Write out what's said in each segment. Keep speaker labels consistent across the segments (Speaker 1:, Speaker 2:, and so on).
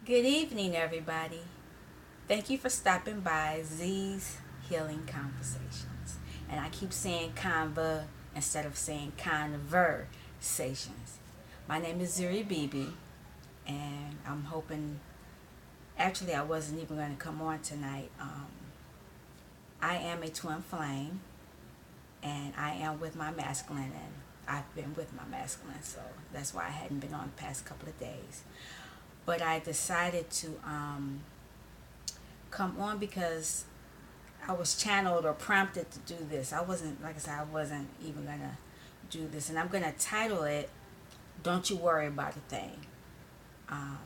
Speaker 1: Good evening, everybody. Thank you for stopping by Z's Healing Conversations. And I keep saying conva instead of saying conversations. My name is Zuri Bibi, and I'm hoping, actually, I wasn't even going to come on tonight. I am a twin flame, and I am with my masculine, and I've been with my masculine, so that's why I hadn't been on the past couple of days. But I decided to come on because I was channeled or prompted to do this. I wasn't, like I said, I wasn't even gonna do this, and I'm gonna title it "Don't You Worry About a Thing." Um,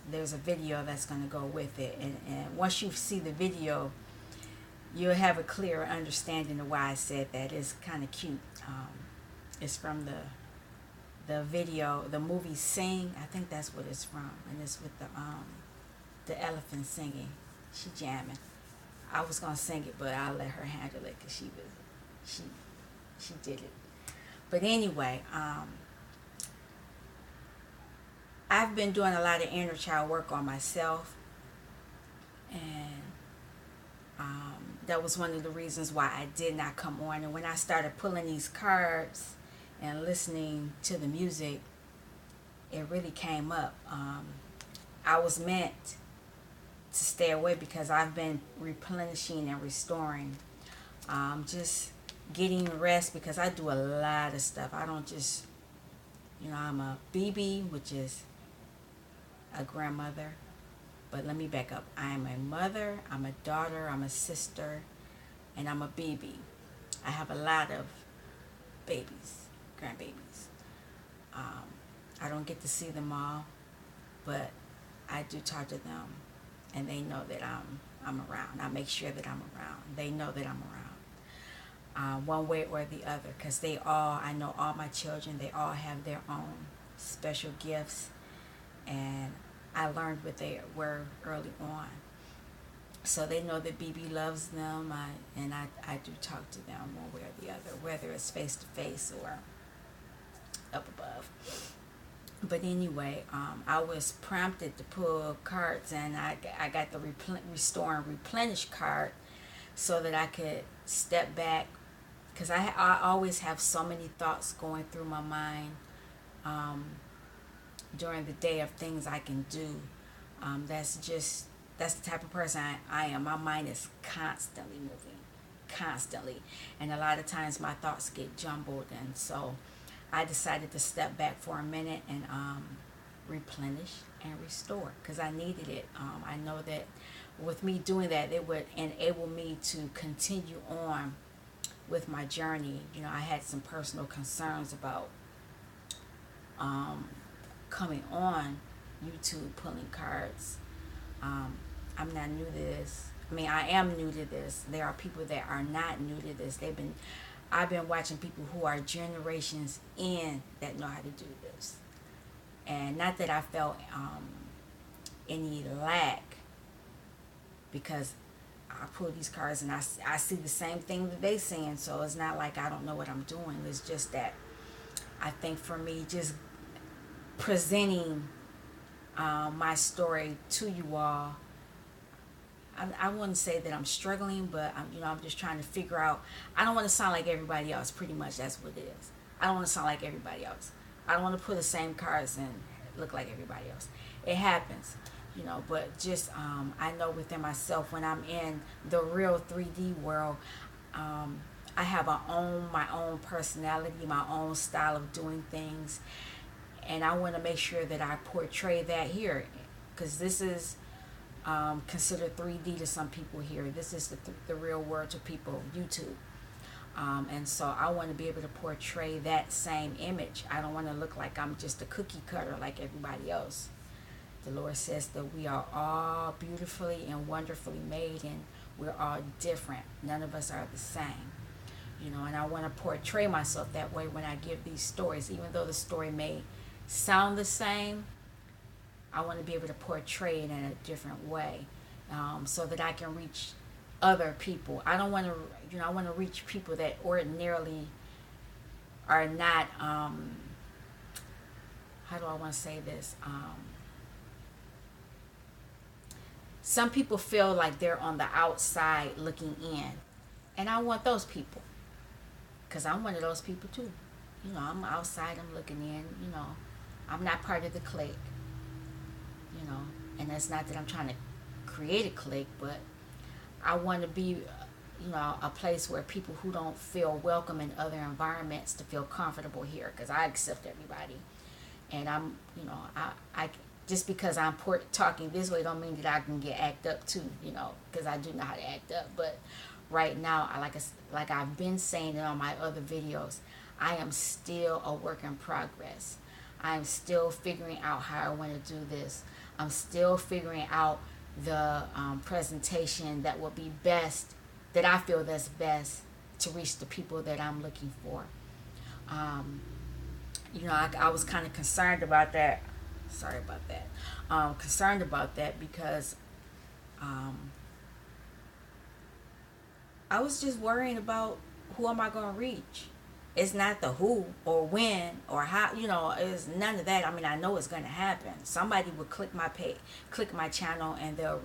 Speaker 1: there's a video that's gonna go with it, and once you see the video, you'll have a clearer understanding of why I said that. It's kind of cute. It's from the video, the movie Sing. I think that's what it's from, and it's with the elephant singing. She jamming. I was gonna sing it, but I'll let her handle it because she she did it. But anyway, I've been doing a lot of inner child work on myself, and that was one of the reasons why I did not come on. And when I started pulling these cards and listening to the music, it really came up. I was meant to stay away because I've been replenishing and restoring, just getting rest because I do a lot of stuff. I don't just, I'm a BB, which is a grandmother. But let me back up. I am a mother, I'm a daughter, I'm a sister, and I'm a BB. I have a lot of babies, grandbabies. Um, I don't get to see them all, but I do talk to them, and they know that I'm around. I make sure that I'm around. They know that I'm around, one way or the other, because I know all my children, they all have their own special gifts, and I learned what they were early on. So they know that BB loves them, I do talk to them one way or the other, whether it's face to face or up above. But anyway, I was prompted to pull cards, and I got the restore and replenish card so that I could step back because I always have so many thoughts going through my mind um, during the day of things I can do. That's the type of person I am. My mind is constantly moving, constantly, and a lot of times my thoughts get jumbled, and so I decided to step back for a minute and replenish and restore because I needed it. I know that with me doing that, it would enable me to continue on with my journey. I had some personal concerns about um, coming on YouTube pulling cards. Um, I'm not new to this. I mean, I am new to this. There are people that are not new to this. I've been watching people who are generations in that know how to do this, and not that I felt any lack because I pull these cards and I see the same thing that they seeing. So it's not like I don't know what I'm doing. It's just that I think for me, just presenting my story to you all. I wouldn't say that I'm struggling, but I'm just trying to figure out. I don't want to sound like everybody else. Pretty much, that's what it is. I don't want to sound like everybody else. I don't want to put the same cards and look like everybody else. It happens, But just I know within myself when I'm in the real 3D world, um, I have my own personality, my own style of doing things, and I want to make sure that I portray that here, because this is considered 3D to some people here. This is the real world to people, YouTube. And so I want to be able to portray that same image. I don't want to look like I'm just a cookie cutter like everybody else. The Lord says that we are all beautifully and wonderfully made, and we're all different. None of us are the same. And I want to portray myself that way when I give these stories, even though the story may sound the same. I want to be able to portray it in a different way, so that I can reach other people. I don't want to, I want to reach people that ordinarily are not, how do I want to say this? Some people feel like they're on the outside looking in, and I want those people, because I'm one of those people too. I'm outside, I'm looking in. I'm not part of the clique. And that's not that I'm trying to create a clique, but I want to be, a place where people who don't feel welcome in other environments to feel comfortable here, because I accept everybody. And I'm, I just because I'm talking this way don't mean that I can get act up too, because I do know how to act up. But right now, like I've been saying it on my other videos, I am still a work in progress. I'm still figuring out how I want to do this. I'm still figuring out the presentation that will be best, that I feel that's best to reach the people that I'm looking for. Um, I was kind of concerned about that. Sorry about that. Concerned about that because um, I was just worrying about who am I going to reach. It's not the who or when or how, it's none of that. I mean, I know it's going to happen. Somebody will click my page, click my channel, and they'll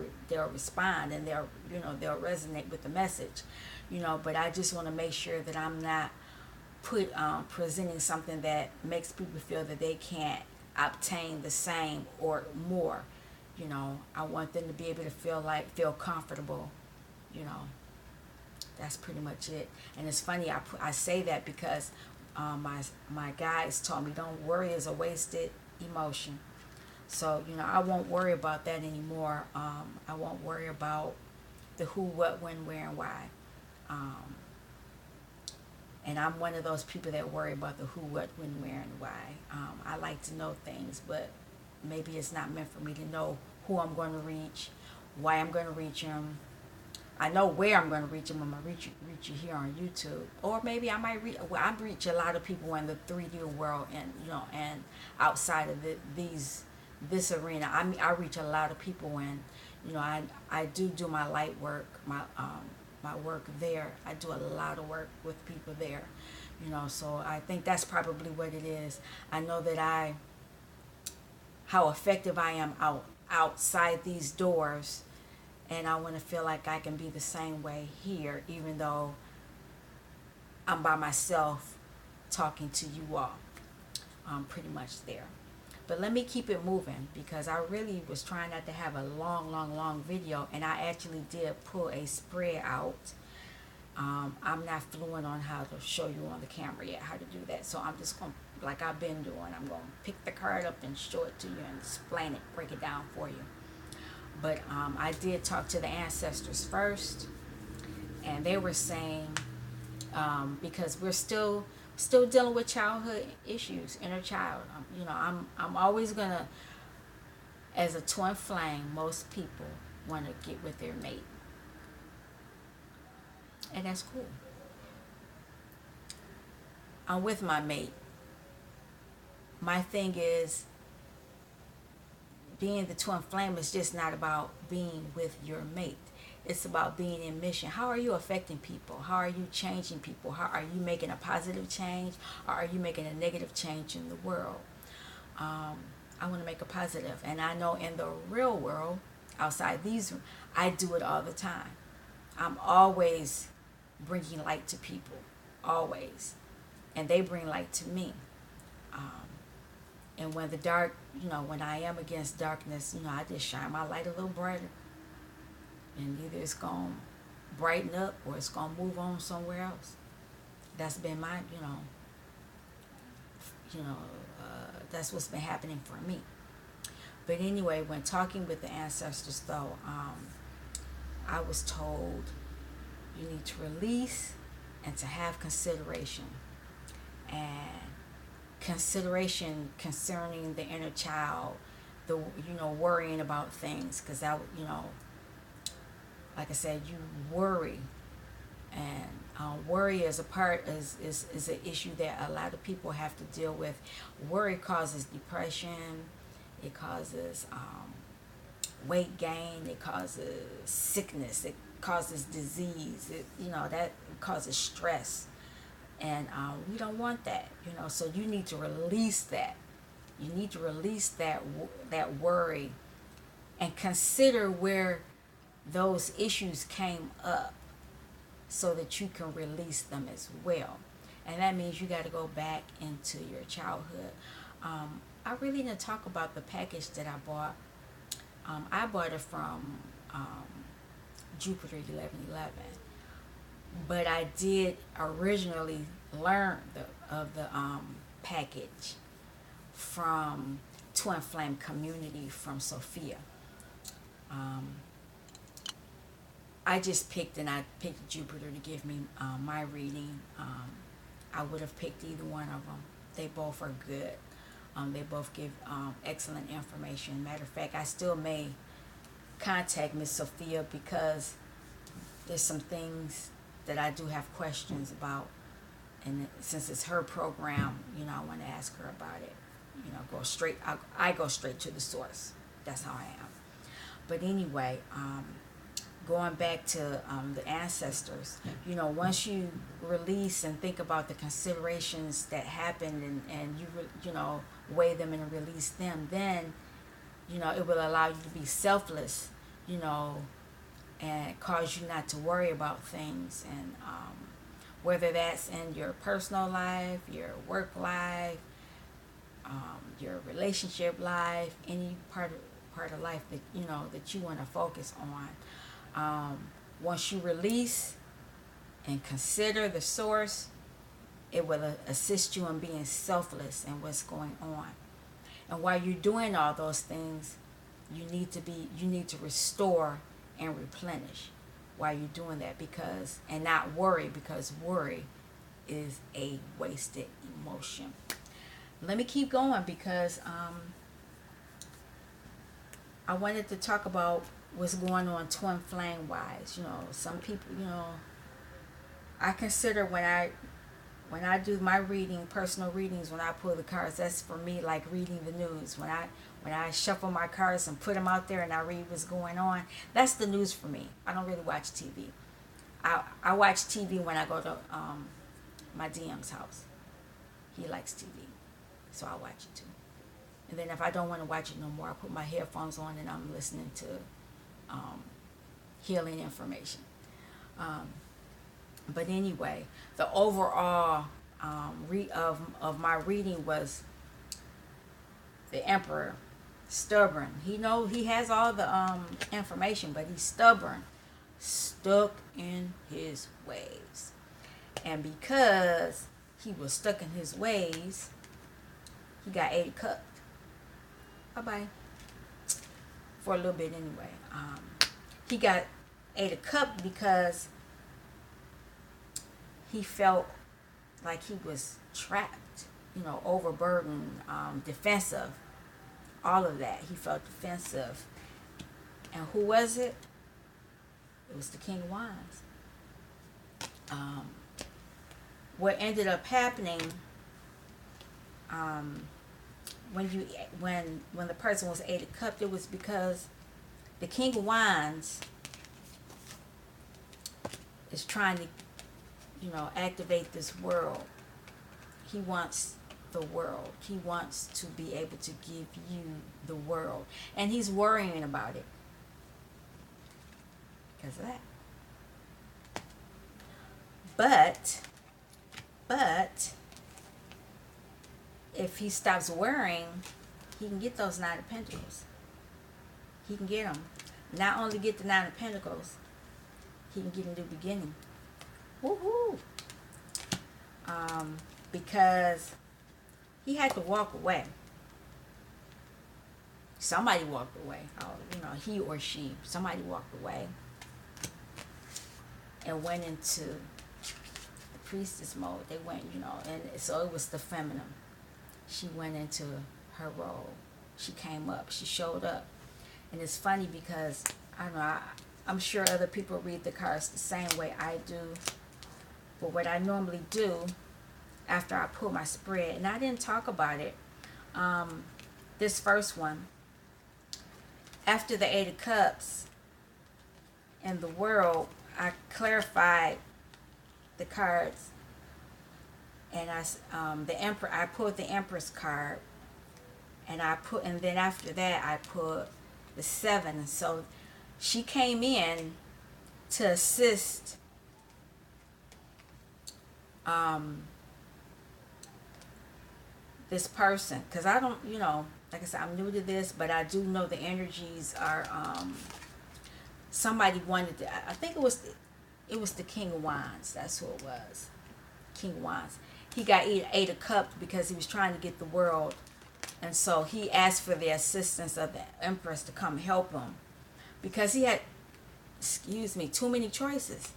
Speaker 1: respond, and they'll resonate with the message, but I just want to make sure that I'm not presenting something that makes people feel that they can't obtain the same or more. I want them to be able to feel comfortable. you know that's pretty much it. And it's funny, I say that because my guys told me, don't worry is a wasted emotion. So I won't worry about that anymore. I won't worry about the who, what, when, where, and why. um, and I'm one of those people that worry about the who, what, when, where, and why. I like to know things, but maybe it's not meant for me to know who I'm going to reach, why I'm going to reach them. I know where I'm going to reach them. I'm going to reach you here on YouTube, or maybe I might reach. Well, I reach a lot of people in the 3D world, and and outside of this arena. I reach a lot of people, and I do my light work, my work there. I do a lot of work with people there, So I think that's probably what it is. I know that how effective I am outside these doors. And I want to feel like I can be the same way here, even though I'm by myself talking to you all. Pretty much there. But let me keep it moving, because I really was trying not to have a long video, and I actually did pull a spread out. I'm not fluent on how to show you on the camera yet how to do that. So I'm just going to, like I've been doing, I'm going to pick the card up and show it to you and explain it, break it down for you. But I did talk to the ancestors first, and they were saying, because we're still dealing with childhood issues, inner child. I'm always gonna, as a twin flame, most people want to get with their mate, and that's cool. I'm with my mate. My thing is, being the twin flame is just not about being with your mate. It's about being in mission. How are you affecting people? How are you changing people? How are you making a positive change, or are you making a negative change in the world? I want to make a positive, and I know in the real world, outside these, I do it all the time. I'm always bringing light to people, always, and they bring light to me. Um, and when the dark, when I am against darkness, I just shine my light a little brighter. And either it's going to brighten up or it's going to move on somewhere else. That's been my, that's what's been happening for me. But anyway, when talking with the ancestors, though, I was told you need to release and to have consideration. And consideration concerning the inner child, the worrying about things, because that, like I said, you worry, and worry is is an issue that a lot of people have to deal with. Worry causes depression, it causes weight gain, it causes sickness, it causes disease, that causes stress. And we don't want that, so you need to release that. You need to release that worry and consider where those issues came up so that you can release them as well. And that means you got to go back into your childhood. I really didn't talk about the package that I bought. I bought it from Jupiter 1111, but I did originally learn of the package from Twin Flame Community from Sophia. Um, I picked Jupiter to give me my reading. I would have picked either one of them. They both are good. They both give excellent information. Matter of fact, I still may contact Miss Sophia because there's some things that I do have questions about, and since it's her program, I want to ask her about it. Go straight. I go straight to the source. That's how I am. But anyway, going back to the ancestors, once you release and think about the considerations that happened, and you weigh them and release them, then it will allow you to be selfless, and cause you not to worry about things, and whether that's in your personal life, your work life, your relationship life, any part of life that that you want to focus on. Once you release and consider the source, it will assist you in being selfless in what's going on. And while you're doing all those things, you need to restore and replenish while you're doing that, and not worry, because worry is a wasted emotion. Let me keep going because I wanted to talk about what's going on twin flame wise. Some people, I consider when I do my reading, personal readings, when I pull the cards, that's for me like reading the news. When I shuffle my cards and put them out there and I read what's going on, that's the news for me. I don't really watch TV. I watch TV when I go to my DM's house. He likes TV, so I watch it too. And then if I don't want to watch it no more, I put my headphones on and I'm listening to healing information. But anyway, the overall of my reading was the Emperor, stubborn. He has all the information, but he's stubborn, stuck in his ways. And because he was stuck in his ways, he got 8 of Cups. Bye-bye. For a little bit anyway. He got 8 of Cups because he felt like he was trapped, overburdened, defensive, all of that. He felt defensive. And who was it? It was the King of Wands. What ended up happening when the person was 8 of Cups, it was because the King of Wands is trying to activate this world. He wants the world. He wants to be able to give you the world. And he's worrying about it because of that. But if he stops worrying, he can get those 9 of Pentacles. He can get them. Not only get the 9 of Pentacles, he can get a new beginning. Woohoo! Because he had to walk away. Somebody walked away. He or she. Somebody walked away and went into the priestess mode. They went, and so it was the feminine. She went into her role. She came up. She showed up. And it's funny because, I don't know, I'm sure other people read the cards the same way I do. But what I normally do after I pull my spread, and I didn't talk about it, this first one, after the 8 of Cups and the world, I clarified the cards, and the Emperor. I pulled the Empress card, and then after that I put the 7. And so she came in to assist um, this person, because I don't, like I said, I'm new to this, but I do know the energies are. Somebody wanted to. I think it was the King of Wands. That's who it was. King of Wands. He got eight of cups because he was trying to get the world, and so he asked for the assistance of the Empress to come help him because he had, too many choices.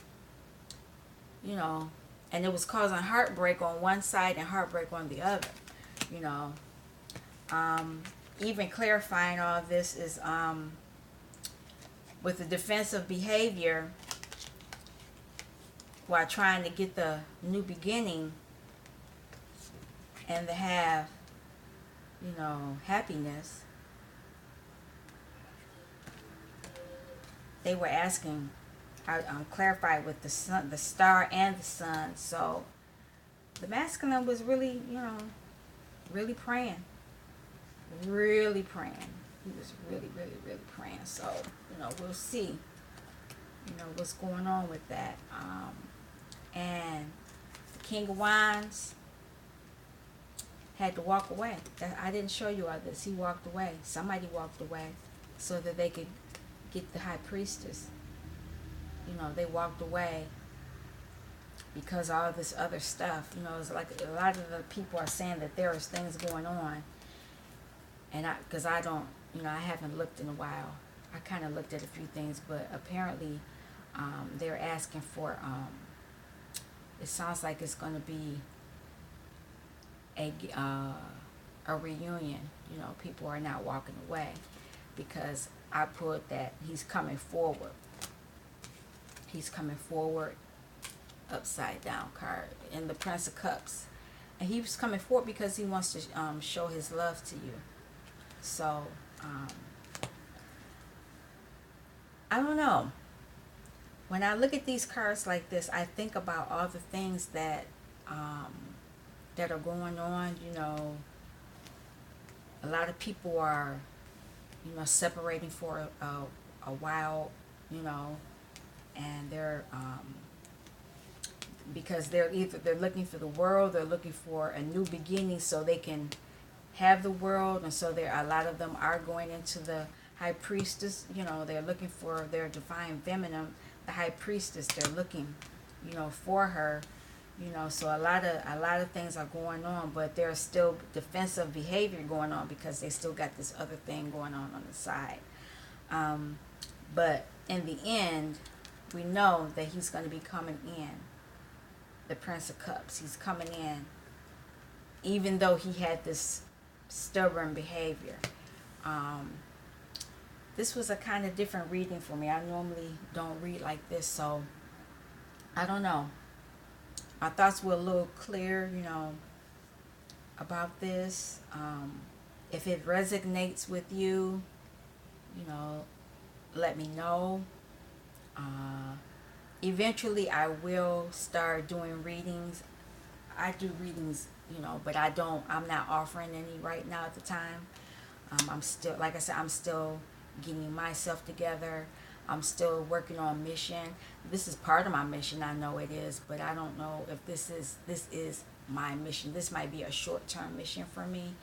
Speaker 1: You know, and it was causing heartbreak on one side and heartbreak on the other. You know, even clarifying all this is with the defensive behavior while trying to get the new beginning and to have, happiness. They were asking, I clarified with the sun, the star, and the sun. So the masculine was really, really praying, really praying. He was really, really, really praying. So we'll see, what's going on with that. And the King of Wands had to walk away. I didn't show you all this. He walked away. Somebody walked away so that they could get the High Priestess. They walked away because all this other stuff. It's like a lot of the people are saying that there is things going on. And because I don't, I haven't looked in a while. I kind of looked at a few things, but apparently they're asking for, it sounds like it's going to be a reunion. People are not walking away because I put that he's coming forward. He's coming forward, upside down card, in the Prince of Cups. And he was coming forward because he wants to show his love to you. So, I don't know. When I look at these cards like this, I think about all the things that that are going on. A lot of people are, separating for a while, and they're because they're looking for the world, they're looking for a new beginning so they can have the world, and so a lot of them are going into the High Priestess. They're looking for their divine feminine, the High Priestess. They're looking, for her. So a lot of things are going on, but there's still defensive behavior going on because they still got this other thing going on the side. But in the end, we know that he's going to be coming in. The Prince of Cups, he's coming in, even though he had this stubborn behavior. This was a kind of different reading for me. I normally don't read like this, so I don't know. My thoughts were a little clear, about this. If it resonates with you, let me know. Eventually I will start doing readings. I do readings, but I'm not offering any right now at the time. I'm still, like I said, I'm still getting myself together. I'm still working on mission. This is part of my mission. I know it is, but I don't know if this is my mission. This might be a short-term mission for me.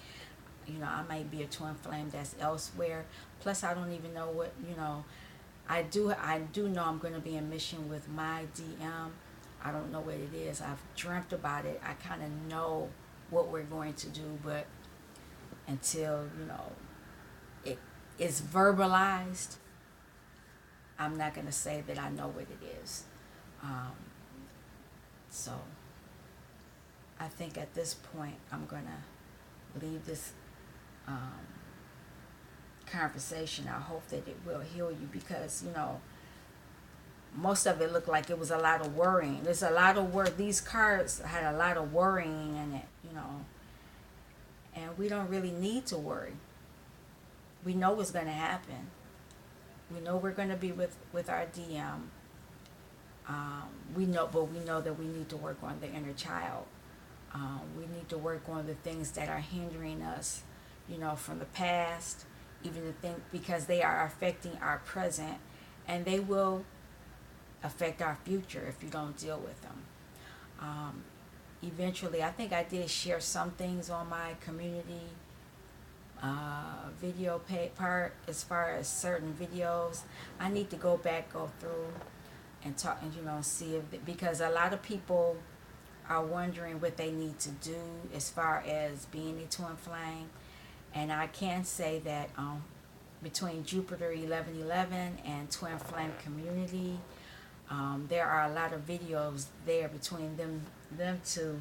Speaker 1: I might be a twin flame that's elsewhere. Plus, I don't even know what, I do know I'm going to be in mission with my DM. I don't know what it is. I've dreamt about it. I kind of know what we're going to do, but until, it is verbalized, I'm not going to say that I know what it is. So I think at this point I'm going to leave this conversation. I hope that it will heal you because, most of it looked like it was a lot of worrying. There's a lot of work. These cards had a lot of worrying in it, and we don't really need to worry. We know what's going to happen. We know we're going to be with our DM. We know that we need to work on the inner child. We need to work on the things that are hindering us, from the past, even to think, because they are affecting our present, and they will affect our future if you don't deal with them. Um, Eventually, I think I did share some things on my community video part as far as certain videos. I need to go back, go through, and talk, and see if, because a lot of people are wondering what they need to do as far as being a twin flame, and I can say that between Jupiter 1111 and Twin Flame Community, there are a lot of videos there between them two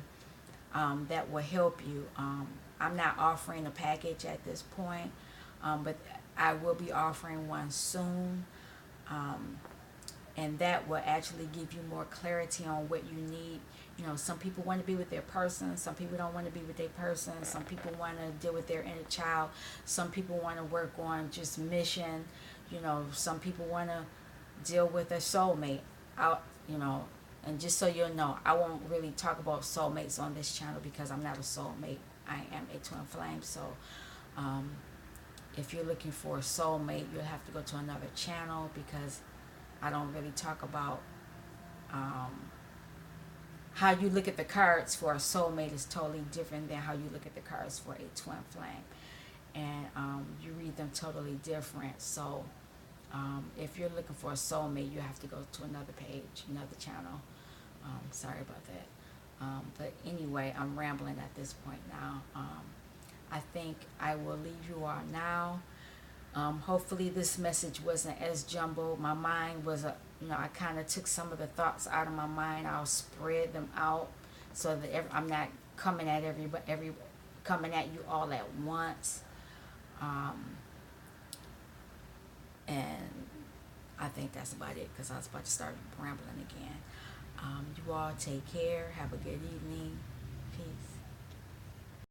Speaker 1: that will help you. I'm not offering a package at this point, but I will be offering one soon. Um, and that will actually give you more clarity on what you need. Some people want to be with their person, some people don't want to be with their person, some people want to deal with their inner child, some people want to work on just mission, some people want to deal with a soulmate out, and just so you know, I won't really talk about soulmates on this channel because I'm not a soulmate. I am a twin flame. So if you're looking for a soulmate, you'll have to go to another channel, because I don't really talk about how you look at the cards for a soulmate is totally different than how you look at the cards for a twin flame. And you read them totally different. So if you're looking for a soulmate, you have to go to another page, another channel. Sorry about that. But anyway, I'm rambling at this point now. I think I will leave you all now. Hopefully this message wasn't as jumbled. My mind was, I kind of took some of the thoughts out of my mind. I'll spread them out so that I'm not coming at coming at you all at once. And I think that's about it, because I was about to start rambling again. You all take care. Have a good evening. Peace.